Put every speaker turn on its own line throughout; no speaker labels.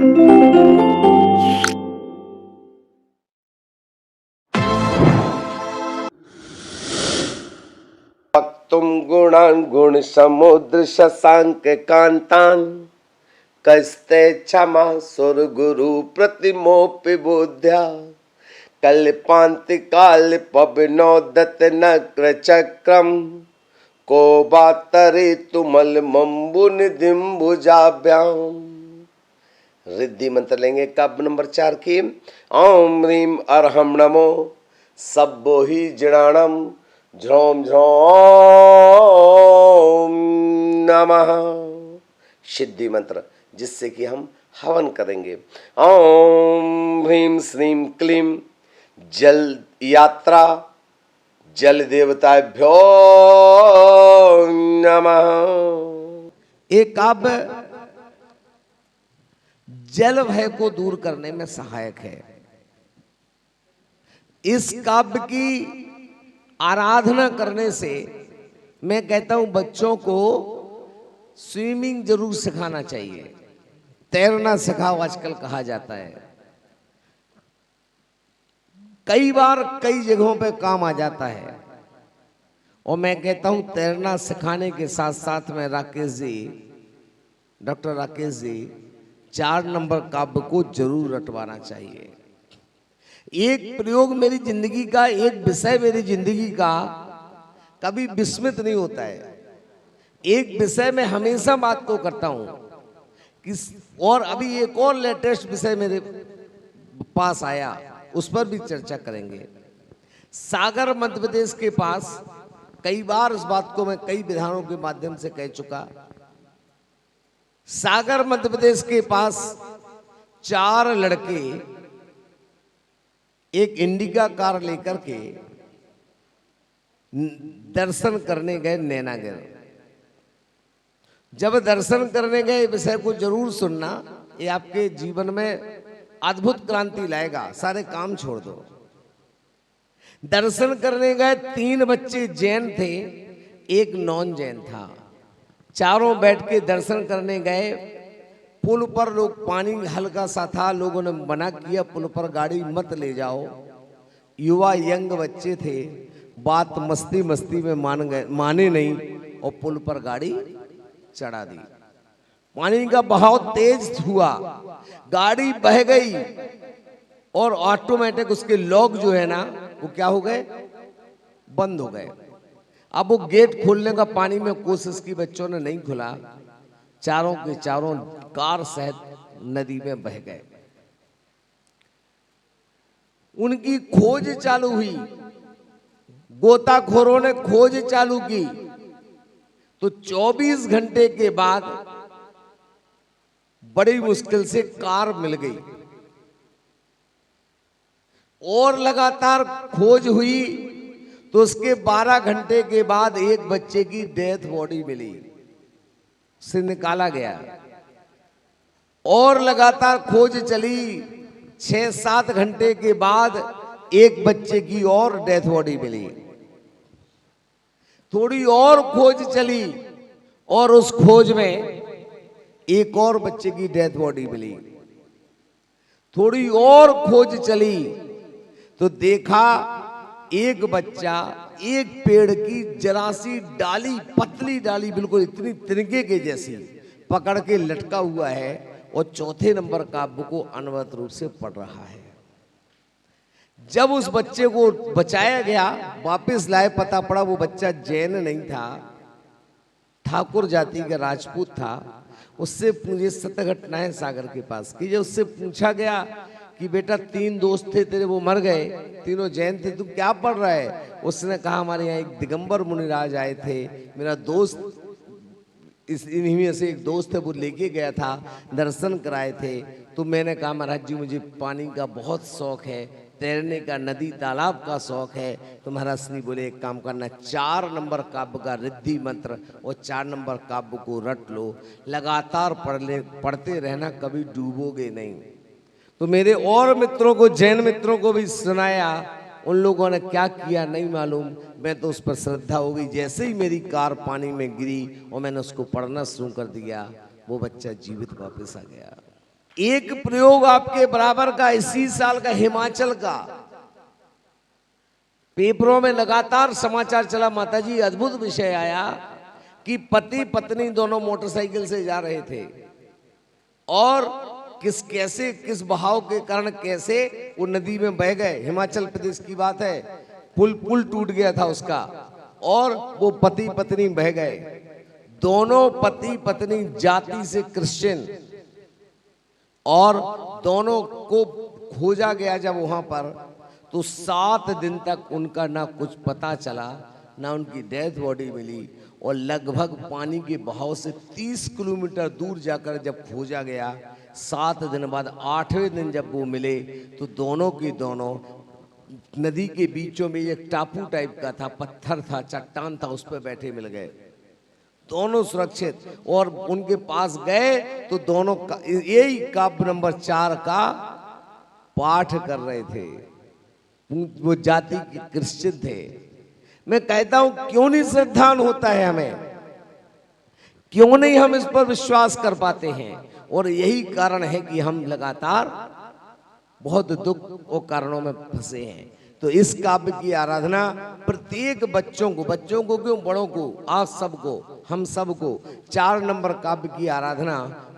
तुम गुणान गुण समुद्र शशांक कांतान कस्ते क्षमा सुर गुरु प्रतिमोपि बुद्ध्या कल्पांति काल पवनोदत नक्र चक्रम को बातरे तुमल मंबु निधिम्बुजाभ्याम। रिद्धि मंत्र लेंगे काव्य नंबर 4 की। ओम ह्रीम अरहम नमो सब्बो ही जड़ाणम झ्रोम झ्रोम नमः। सिद्धि मंत्र जिससे कि हम हवन करेंगे। ओम ह्रीम श्रीम क्लीम जल यात्रा जल देवताभ्यो नमः।
एक काव्य जल भय को दूर करने में सहायक है। इस काव्य की आराधना करने से मैं कहता हूं बच्चों को स्विमिंग जरूर सिखाना चाहिए। तैरना सिखाओ आजकल कहा जाता है। कई बार कई जगहों पे काम आ जाता है। और मैं कहता हूं तैरना सिखाने के साथ साथ में राकेश जी, डॉक्टर राकेश जी 4 नंबर काव्य को जरूर रटवाना चाहिए। एक प्रयोग मेरी जिंदगी का, एक विषय मेरी जिंदगी का कभी विस्मित नहीं होता है। एक विषय में हमेशा बात तो करता हूं कि और अभी एक और लेटेस्ट विषय मेरे पास आया, उस पर भी चर्चा करेंगे। सागर मध्य प्रदेश के पास, कई बार इस बात को मैं कई विधानों के माध्यम से कह चुका। सागर मध्य प्रदेश के पास 4 लड़के एक इंडिका कार लेकर के दर्शन करने गए नैनागिर। जब दर्शन करने गए, विषय को जरूर सुनना, ये आपके जीवन में अद्भुत क्रांति लाएगा। सारे काम छोड़ दो। दर्शन करने गए 3 बच्चे जैन थे, एक नॉन जैन था। चारों बैठ के दर्शन करने गए। पुल पर लोग, पानी हल्का सा था, लोगों ने मना किया पुल पर गाड़ी मत ले जाओ। युवा यंग बच्चे थे, बात मस्ती मस्ती में माने नहीं और पुल पर गाड़ी चढ़ा दी। पानी का बहाव तेज हुआ, गाड़ी बह गई और ऑटोमेटिक उसके लॉक जो है ना वो क्या हो गए, बंद हो गए। अब वो गेट खोलने का पानी में कोशिश की, बच्चों ने नहीं खुला। चारों के चारों कार सहित नदी में बह गए। उनकी खोज चालू हुई, गोताखोरों ने खोज चालू की। तो 24 घंटे के बाद बड़ी मुश्किल से कार मिल गई और लगातार खोज हुई। तो उसके 12 घंटे के बाद एक बच्चे की डेथ बॉडी मिली, से निकाला गया। और लगातार खोज चली। 6-7 घंटे के बाद एक बच्चे की और डेथ बॉडी मिली। थोड़ी और खोज चली और उस खोज में एक और बच्चे की डेथ बॉडी मिली। थोड़ी और खोज चली तो देखा एक बच्चा एक पेड़ की जरा सी डाली, पतली डाली, बिल्कुल इतनी तिनके के जैसी, पकड़ के लटका हुआ है और 4थे नंबर काव्य को अनवरत रूप से पढ़ रहा है। जब उस बच्चे को बचाया गया, वापस लाए, पता पड़ा वो बच्चा जैन नहीं था, ठाकुर जाति का राजपूत था। उससे मुझे सत्य घटनाएं सागर के पास की। जब उससे पूछा गया कि बेटा 3 दोस्त थे तेरे, वो मर गए, तीनों जैन थे, तू क्या पढ़ रहा है? उसने कहा हमारे यहाँ एक दिगंबर मुनिराज आए थे, मेरा दोस्त, इन्हीं में से एक दोस्त है, वो लेके गया था, दर्शन कराए थे। तो मैंने कहा महाराज जी मुझे पानी का बहुत शौक है, तैरने का, नदी तालाब का शौक है। तो महाराज श्री बोले एक काम करना, 4 नंबर काव्य का रिद्धि मंत्र और 4 नंबर काव्य को रट लो, लगातार पढ़ते रहना, कभी डूबोगे नहीं। तो मेरे और मित्रों को, जैन मित्रों को भी सुनाया। उन लोगों ने क्या किया नहीं मालूम, मैं तो उस पर श्रद्धा हो गई। जैसे ही मेरी कार पानी में गिरी और मैंने उसको पढ़ना शुरू कर दिया, वो बच्चा जीवित वापस आ गया। एक प्रयोग आपके बराबर का इसी साल का हिमाचल का पेपरों में लगातार समाचार चला, माताजी अद्भुत विषय आया कि पति पत्नी दोनों मोटरसाइकिल से जा रहे थे और किस बहाव के कारण कैसे वो नदी में बह गए। हिमाचल प्रदेश की बात है, पुल टूट गया था उसका और वो पति पत्नी बह गए। दोनों पति पत्नी जाति से क्रिश्चियन, और दोनों को खोजा गया जब वहां पर, तो 7 दिन तक उनका ना कुछ पता चला, ना उनकी डेथ बॉडी मिली। और लगभग पानी के बहाव से 30 किलोमीटर दूर जाकर जब खोजा गया, 7 दिन बाद 8वें दिन जब वो मिले, तो दोनों की दोनों नदी के बीचों में एक टापू टाइप का था, पत्थर था, चट्टान था, उस पर बैठे मिल गए, दोनों सुरक्षित। और उनके पास गए तो दोनों यही काव्य नंबर 4 का पाठ कर रहे थे। वो जाति के क्रिश्चियन थे। मैं कहता हूं क्यों नहीं श्रद्धान होता है हमें, क्यों नहीं हम इस पर विश्वास कर पाते हैं। और यही कारण है कि हम लगातार बहुत दुख और कारणों में फंसे हैं। तो इस काव्य की आराधना प्रत्येक बच्चों को क्यों, बड़ों को, आप सबको, हम सबको 4 नंबर काव्य की आराधना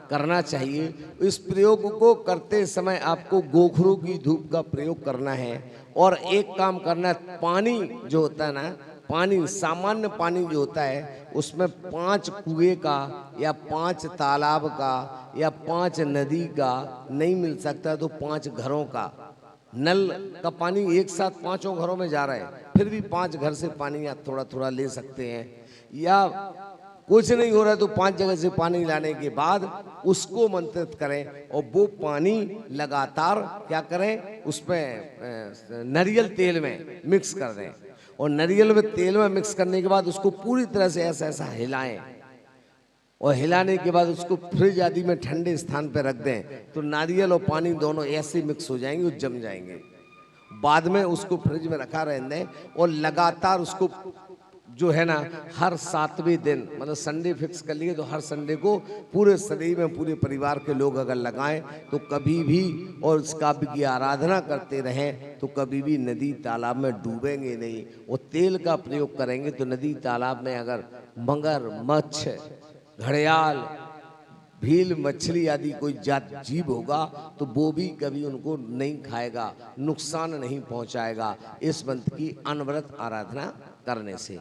करना चाहिए। इस प्रयोग को करते समय आपको गोखरू की धूप का प्रयोग करना है। और एक काम करना है, पानी जो होता है ना, पानी सामान्य पानी जो होता है उसमें 5 कुएं का या 5 तालाब का या 5 नदी का नहीं मिल सकता तो 5 घरों का, नल का पानी एक साथ 5 घरों में जा रहा है, फिर भी 5 घर से पानी आप थोड़ा थोड़ा ले सकते हैं। या कुछ नहीं हो रहा है तो 5 जगह से पानी लाने के बाद उसको मंत्रित करें और वो पानी लगातार क्या करें, उसमें नारियल तेल में मिक्स कर दें। और नारियल में तेल में मिक्स करने के बाद उसको पूरी तरह से ऐसा ऐसा हिलाएं, और हिलाने के बाद उसको फ्रिज आदि में ठंडे स्थान पर रख दें, तो नारियल और पानी दोनों ऐसे मिक्स हो जाएंगे और जम जाएंगे। बाद में उसको फ्रिज में रखा रहने दें और लगातार उसको जो है ना, हर 7वें दिन, मतलब संडे फिक्स कर लिए तो हर संडे को पूरे शरीर में पूरे परिवार के लोग अगर लगाएं तो कभी भी, और इस काव्य की आराधना करते रहें तो कभी भी नदी तालाब में डूबेंगे नहीं। और तेल का प्रयोग करेंगे तो नदी तालाब में अगर मगर, मच्छ, घड़ियाल, भील, मछली आदि कोई जीव होगा तो वो भी कभी उनको नहीं खाएगा, नुकसान नहीं पहुंचाएगा इस मंत्र की अनवरत आराधना करने से।